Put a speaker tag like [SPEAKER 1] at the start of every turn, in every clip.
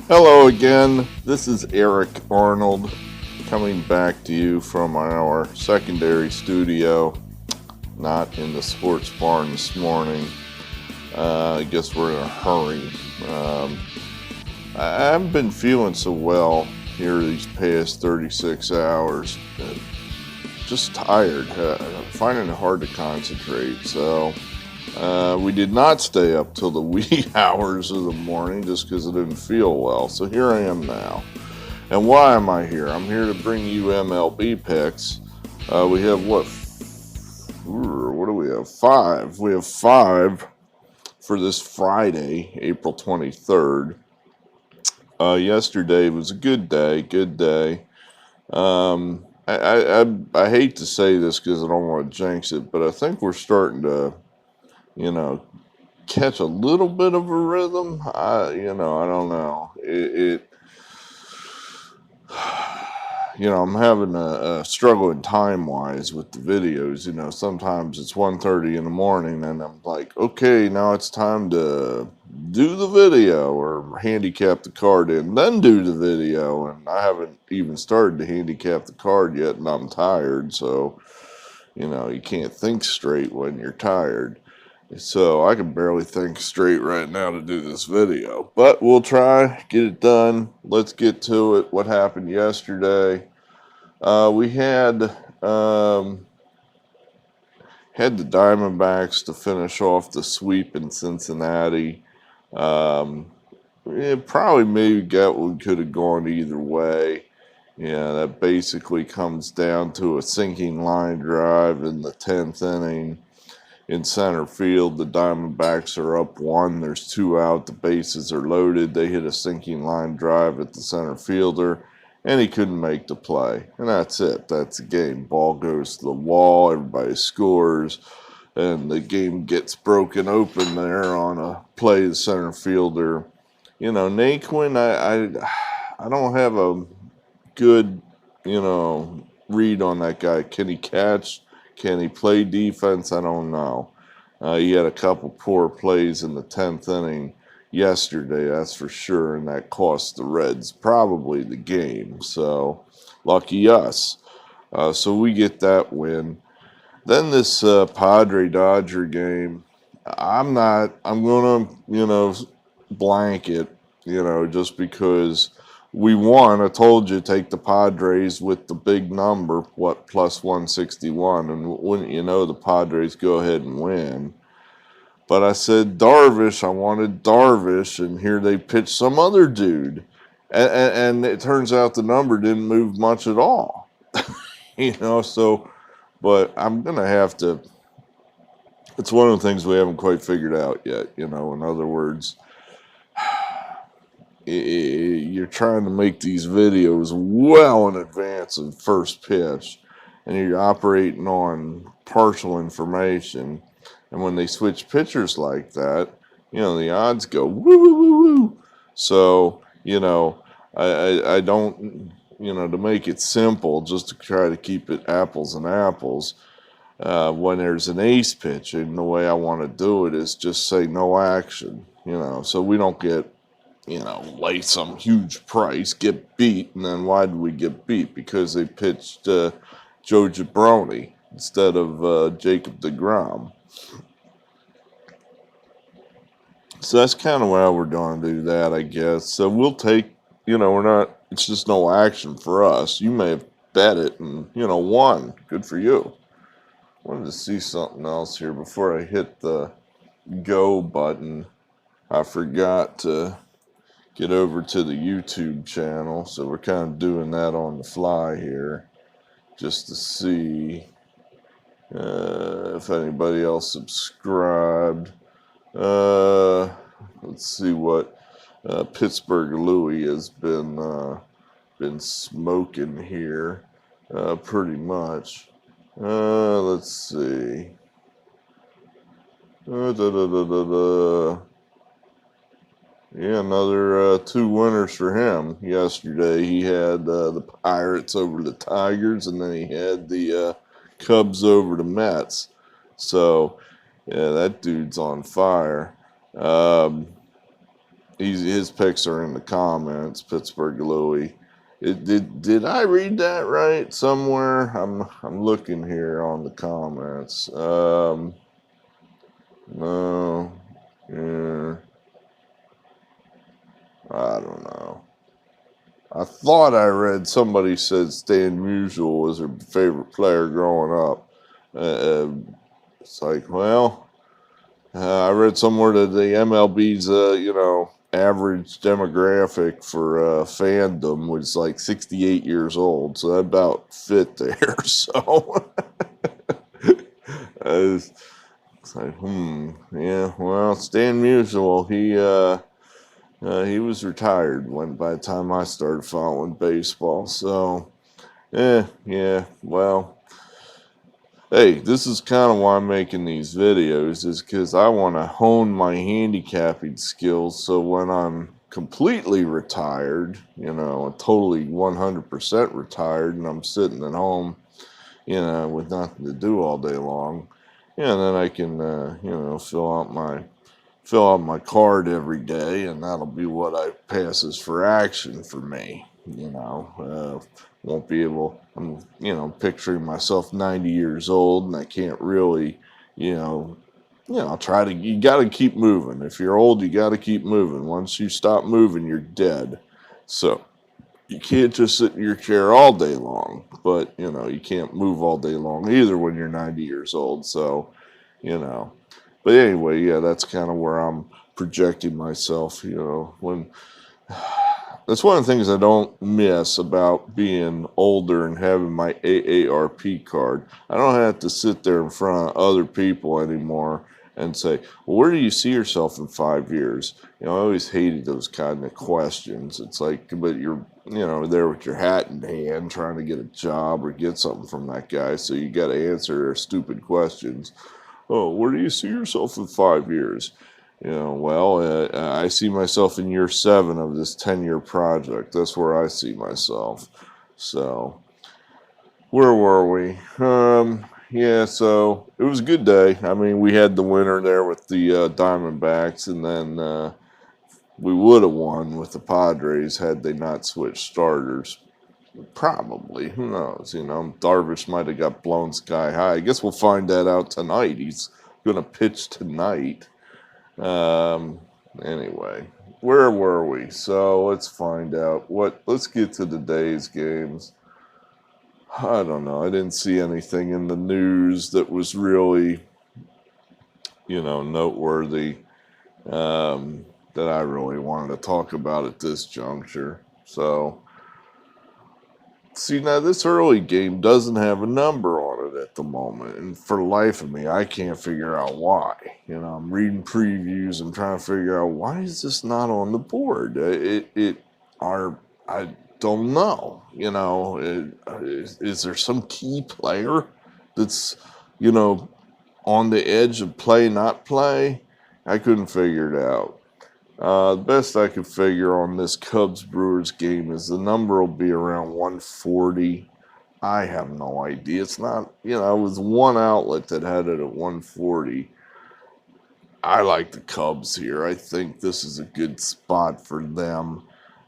[SPEAKER 1] Hello again, this is Eric Arnold coming back to you from our secondary studio, not in the sports barn this morning. I guess we're in a hurry. I haven't been feeling so well here these past 36 hours. Just tired, finding it hard to concentrate, so we did not stay up till the wee hours of the morning just because I didn't feel well. So here I am now. And why am I here? I'm here to bring you MLB picks. We have what do we have? Five. We have five for this Friday, April 23rd. Yesterday was a good day. Good day. I hate to say this because I don't want to jinx it, but I think we're starting to, you know, catch a little bit of a rhythm. I don't know. I'm having a struggle in time wise with the videos. Sometimes it's 1:30 in the morning and I'm like, okay, now it's time to do the video or handicap the card in, then do the video. And I haven't even started to handicap the card yet and I'm tired. So, you can't think straight when you're tired. So I can barely think straight right now to do this video, but we'll try, get it done. Let's get to it. What happened yesterday? We had the Diamondbacks to finish off the sweep in Cincinnati. It probably maybe could have gone either way. Yeah, that basically comes down to a sinking line drive in the 10th inning. In center field, the Diamondbacks are up one. There's two out. The bases are loaded. They hit a sinking line drive at the center fielder, and he couldn't make the play. And that's it. That's the game. Ball goes to the wall. Everybody scores, and the game gets broken open there on a play the center fielder. Naquin, I don't have a good, read on that guy. Can he catch? Can he play defense? I don't know. He had a couple poor plays in the 10th inning yesterday, that's for sure, and that cost the Reds probably the game. So, lucky us. So we get that win. Then this Padre-Dodger game, I'm going to, blanket, just because we won. I told you take the Padres with the big number, plus 161, and wouldn't you know the Padres go ahead and win. But I said Darvish, I wanted Darvish, and here they pitched some other dude, and it turns out the number didn't move much at all. So, but I'm gonna have to. It's one of the things we haven't quite figured out yet. In other words, you're trying to make these videos well in advance of first pitch, and you're operating on partial information. And when they switch pitchers like that, the odds go woo woo woo woo. So I don't, to make it simple, just to try to keep it apples and apples. When there's an ace pitch, and the way I want to do it is just say no action. So we don't get lay some huge price, get beat, and then why did we get beat? Because they pitched Joe Jabroni instead of Jacob deGrom. So that's kind of how we're going to do that, I guess. So we'll take, we're not, it's just no action for us. You may have bet it and, won. Good for you. I wanted to see something else here before I hit the go button. I forgot to get over to the YouTube channel, so we're kind of doing that on the fly here, just to see if anybody else subscribed. Let's see what Pittsburgh Louie has been smoking here, pretty much. Let's see. Yeah, another two winners for him yesterday. He had the Pirates over the Tigers, and then he had the Cubs over the Mets. So, yeah, that dude's on fire. his picks are in the comments. Pittsburgh Louie. Did I read that right somewhere? I'm looking here on the comments. No, yeah, I don't know. I thought I read somebody said Stan Musial was her favorite player growing up. Uh, it's like, well, I read somewhere that the MLB's, average demographic for fandom was like 68 years old, so that about fit there. So it's like, yeah. Well, Stan Musial, he was retired when by the time I started following baseball. So, yeah. Well, hey, this is kind of why I'm making these videos, is because I want to hone my handicapping skills so when I'm completely retired, totally 100% retired, and I'm sitting at home, with nothing to do all day long, then I can, fill out my card every day, and that'll be what I passes for action for me. Won't be able. I'm picturing myself 90 years old, and I can't really, try to. You got to keep moving. If you're old, you got to keep moving. Once you stop moving, you're dead. So you can't just sit in your chair all day long. But you can't move all day long either when you're 90 years old. So you know. But anyway, yeah, that's kind of where I'm projecting myself. When that's one of the things I don't miss about being older and having my AARP card. I don't have to sit there in front of other people anymore and say, well, where do you see yourself in 5 years? I always hated those kind of questions. It's like, but you're, there with your hat in hand trying to get a job or get something from that guy. So you got to answer their stupid questions. Oh, where do you see yourself in 5 years? I see myself in year 7 of this 10-year project. That's where I see myself. So, where were we? Yeah, so it was a good day. I mean, we had the winner there with the Diamondbacks, and then we would have won with the Padres had they not switched starters. Probably. Who knows? Darvish might have got blown sky high. I guess we'll find that out tonight. He's going to pitch tonight. Anyway, where were we? So let's find out. Let's get to today's games. I don't know. I didn't see anything in the news that was really, noteworthy, that I really wanted to talk about at this juncture. So, see, now this early game doesn't have a number on it at the moment, and for the life of me, I can't figure out why. I'm reading previews and trying to figure out why is this not on the board. I don't know. Is there some key player that's on the edge of play, not play? I couldn't figure it out. The best I could figure on this Cubs-Brewers game is the number will be around 140. I have no idea. It's not, it was one outlet that had it at 140. I like the Cubs here. I think this is a good spot for them.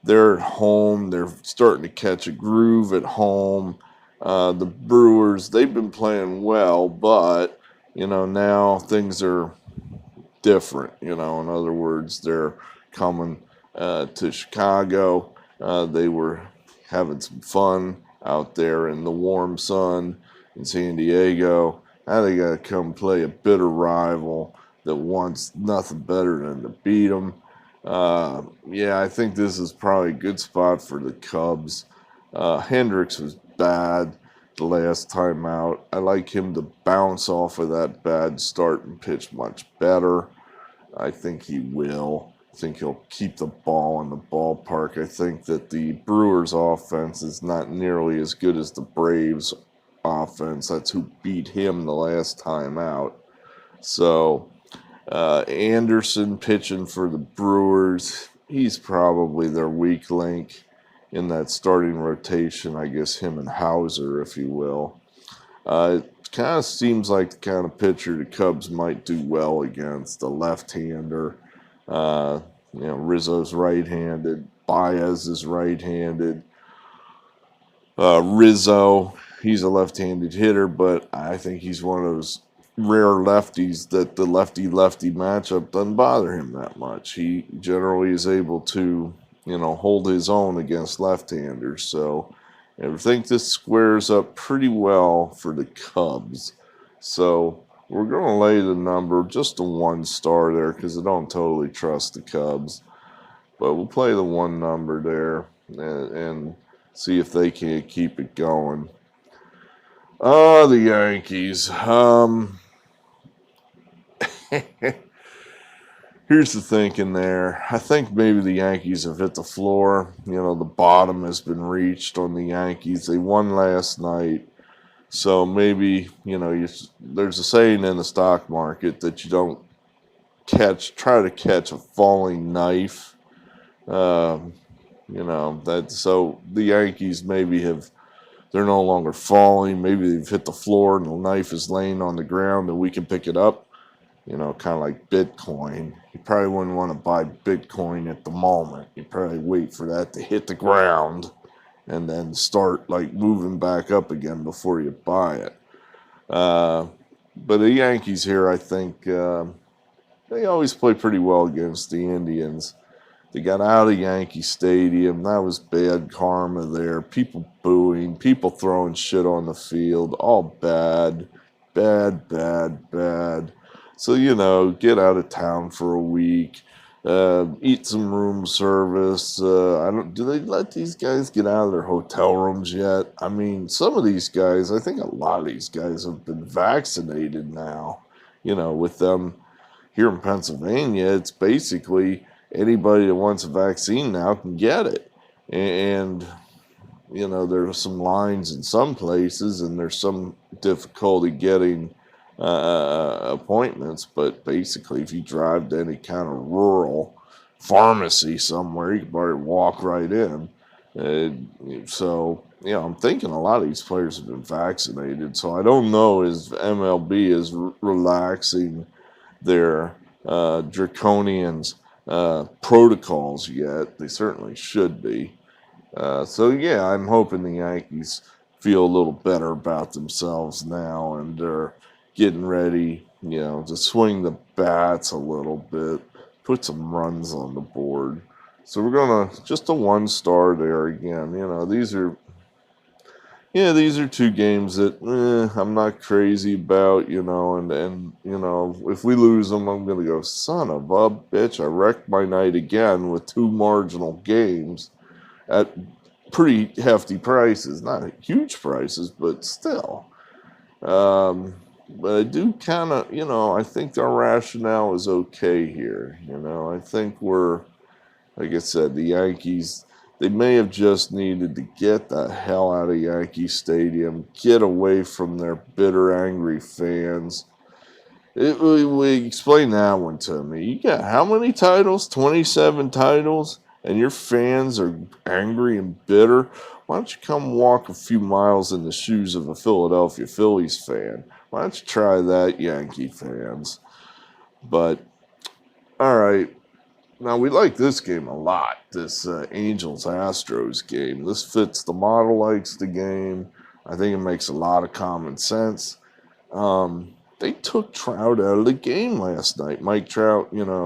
[SPEAKER 1] They're at home. They're starting to catch a groove at home. The Brewers, they've been playing well, but, now things are different. In other words, they're coming to Chicago. They were having some fun out there in the warm sun in San Diego. Now they got to come play a bitter rival that wants nothing better than to beat them. Yeah, I think this is probably a good spot for the Cubs. Hendricks was bad the last time out. I like him to bounce off of that bad start and pitch much better. I think he will. I think he'll keep the ball in the ballpark. I think that the Brewers' offense is not nearly as good as the Braves' offense. That's who beat him the last time out. So, Anderson pitching for the Brewers, he's probably their weak link in that starting rotation. I guess him and Hauser, if you will. It kind of seems like the kind of pitcher the Cubs might do well against, a left-hander. Rizzo's right-handed. Baez is right-handed. Rizzo, he's a left-handed hitter, but I think he's one of those rare lefties that the lefty-lefty matchup doesn't bother him that much. He generally is able to, hold his own against left-handers. So I think this squares up pretty well for the Cubs. So we're going to lay the number, just a 1 star there, because I don't totally trust the Cubs. But we'll play the 1 number there and see if they can't keep it going. The Yankees. Here's the thinking there. I think maybe the Yankees have hit the floor. The bottom has been reached on the Yankees. They won last night. So maybe, there's a saying in the stock market that you don't try to catch a falling knife. So the Yankees maybe they're no longer falling. Maybe they've hit the floor and the knife is laying on the ground and we can pick it up. Kind of like Bitcoin. You probably wouldn't want to buy Bitcoin at the moment. You probably wait for that to hit the ground and then start moving back up again before you buy it. But the Yankees here, I think, they always play pretty well against the Indians. They got out of Yankee Stadium. That was bad karma there. People booing, people throwing shit on the field. All bad. So, get out of town for a week. Eat some room service. Do they let these guys get out of their hotel rooms yet? I mean, some of these guys, I think a lot of these guys have been vaccinated now. With them here in Pennsylvania, it's basically anybody that wants a vaccine now can get it. And, there are some lines in some places and there's some difficulty getting appointments, but basically if you drive to any kind of rural pharmacy somewhere, you can probably walk right in. So I'm thinking a lot of these players have been vaccinated. So I don't know if MLB is relaxing their draconian protocols yet. They certainly should be. I'm hoping the Yankees feel a little better about themselves now and they're getting ready, to swing the bats a little bit, put some runs on the board. So we're going to, just a 1 star there again. These are 2 games that I'm not crazy about, and if we lose them, I'm going to go, son of a bitch, I wrecked my night again with 2 marginal games at pretty hefty prices. Not huge prices, but still. But I do kind of, I think our rationale is okay here. I think we're, like I said, the Yankees, they may have just needed to get the hell out of Yankee Stadium, get away from their bitter, angry fans. Explain that one to me. You got how many titles? 27 titles? And your fans are angry and bitter? Why don't you come walk a few miles in the shoes of a Philadelphia Phillies fan? Why don't you try that, Yankee fans? But, all right. Now, we like this game a lot, this Angels-Astros game. This fits the model, likes the game. I think it makes a lot of common sense. They took Trout out of the game last night. Mike Trout, was he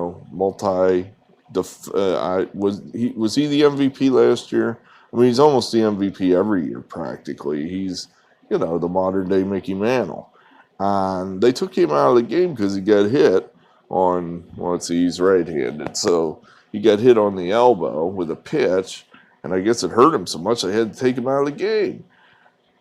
[SPEAKER 1] the MVP last year? I mean, he's almost the MVP every year practically. He's, the modern day Mickey Mantle. And they took him out of the game because he got hit on, he's right-handed. So he got hit on the elbow with a pitch, and I guess it hurt him so much they had to take him out of the game.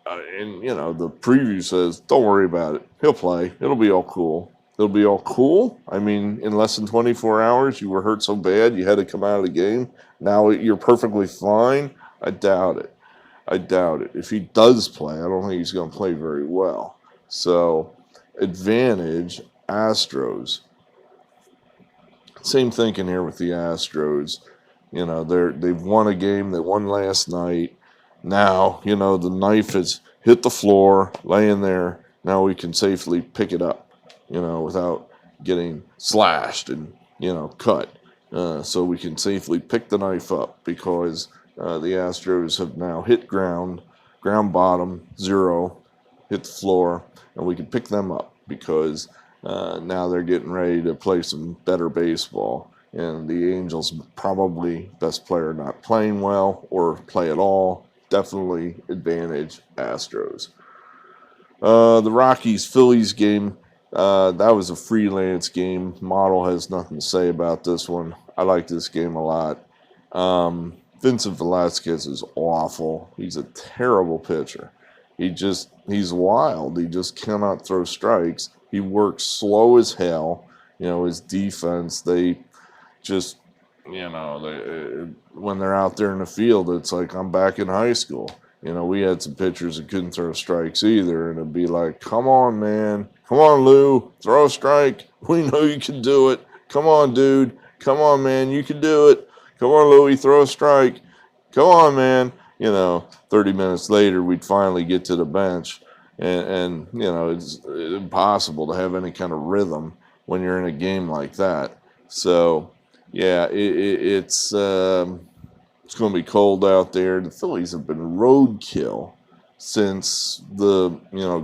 [SPEAKER 1] And the preview says, don't worry about it. He'll play. It'll be all cool. It'll be all cool? I mean, in less than 24 hours, you were hurt so bad you had to come out of the game. Now you're perfectly fine? I doubt it. If he does play, I don't think he's going to play very well. So, advantage, Astros. Same thinking here with the Astros. They've won a game. They won last night. Now, the knife has hit the floor, laying there. Now we can safely pick it up, without getting slashed and, cut. so we can safely pick the knife up, because the Astros have now hit ground bottom, 0, hit the floor, and we can pick them up, because now they're getting ready to play some better baseball. And the Angels, probably best player not playing well or play at all, definitely advantage Astros. The Rockies-Phillies game, that was a freelance game. Model has nothing to say about this one. I like this game a lot. Vincent Velasquez is awful. He's a terrible pitcher. He's wild. He just cannot throw strikes. He works slow as hell. His defense, they just, when they're out there in the field, it's like I'm back in high school. We had some pitchers that couldn't throw strikes either, and it'd be like, come on, man. Come on, Lou. Throw a strike. We know you can do it. Come on, dude. Come on, man. You can do it. Come on, Louie. Throw a strike. Come on, man. 30 minutes later, we'd finally get to the bench, and it's impossible to have any kind of rhythm when you're in a game like that. So, yeah, it's going to be cold out there. The Phillies have been roadkill since the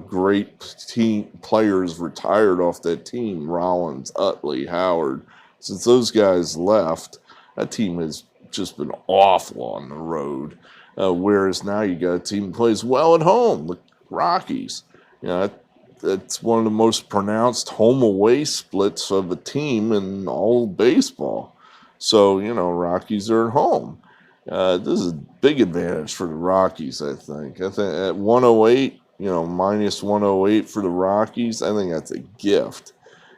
[SPEAKER 1] great team players retired off that team. Rollins, Utley, Howard. Since those guys left, that team has just been awful on the road. Whereas now you got a team that plays well at home, the Rockies. That's one of the most pronounced home-away splits of a team in all baseball. So, Rockies are at home. This is a big advantage for the Rockies, I think. At 108, minus 108 for the Rockies, I think that's a gift.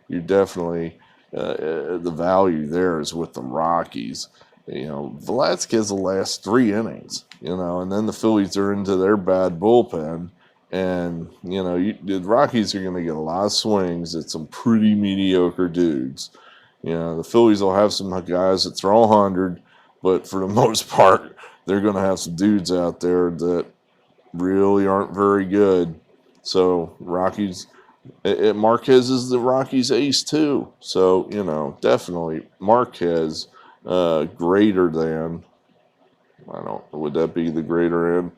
[SPEAKER 1] You're definitely, the value there is with the Rockies. Velasquez will last 3 innings, and then the Phillies are into their bad bullpen. And, the Rockies are going to get a lot of swings at some pretty mediocre dudes. The Phillies will have some guys that throw 100, but for the most part, they're going to have some dudes out there that really aren't very good. So, Rockies, Marquez is the Rockies ace too. So, definitely Marquez greater than, would that be the greater end?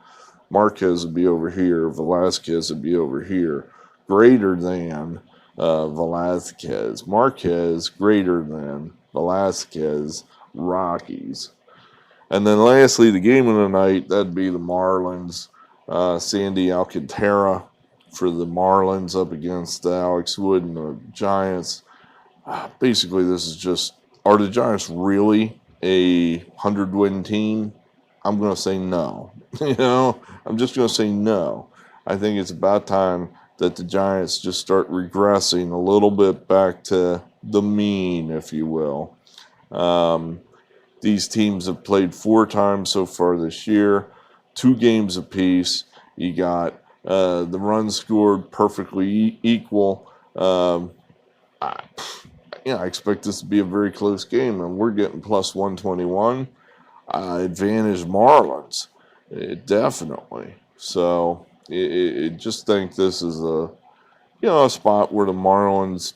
[SPEAKER 1] Marquez would be over here. Velasquez would be over here. Greater than Velasquez. Marquez greater than Velasquez. Rockies. And then lastly, the game of the night, that'd be the Marlins. Sandy Alcantara for the Marlins up against Alex Wood and the Giants. Basically, this is just, are the Giants really a 100-win team? I'm going to say no. I'm just going to say no. I think it's about time that the Giants just start regressing a little bit back to the mean, if you will. These teams have played 4 times so far this year, 2 games apiece. You got the runs scored perfectly equal. I expect this to be a very close game, and we're getting plus 121. Advantage Marlins, definitely. So, just think this is a spot where the Marlins,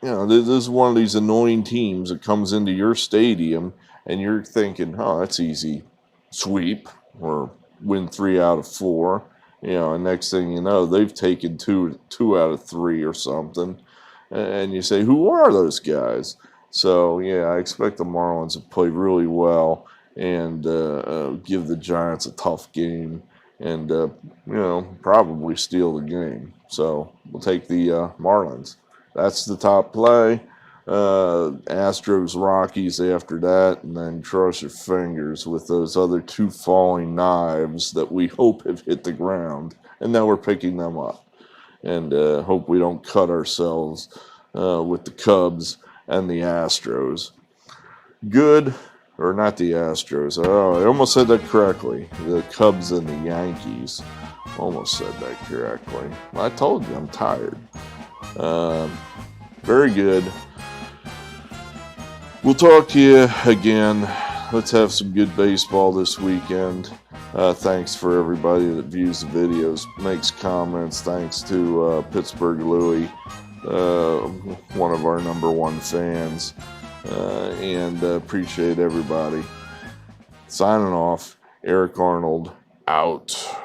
[SPEAKER 1] this is one of these annoying teams that comes into your stadium and you're thinking, oh, that's easy, sweep or win 3 out of 4. And next thing you know, they've taken two out of 3 or something, and you say, who are those guys? So, I expect the Marlins to play really well and give the Giants a tough game and, probably steal the game. So, we'll take the Marlins. That's the top play. Astros, Rockies after that, and then cross your fingers with those other 2 falling knives that we hope have hit the ground. And now we're picking them up. And hope we don't cut ourselves with the Cubs and the Astros. Good, or not the Astros. Oh, I almost said that correctly. The Cubs and the Yankees. Almost said that correctly. I told you I'm tired. Very good. We'll talk to you again. Let's have some good baseball this weekend. Thanks for everybody that views the videos, makes comments. Thanks to Pittsburgh Louie, one of our #1 fans. and appreciate everybody. Signing off, Eric Arnold, out.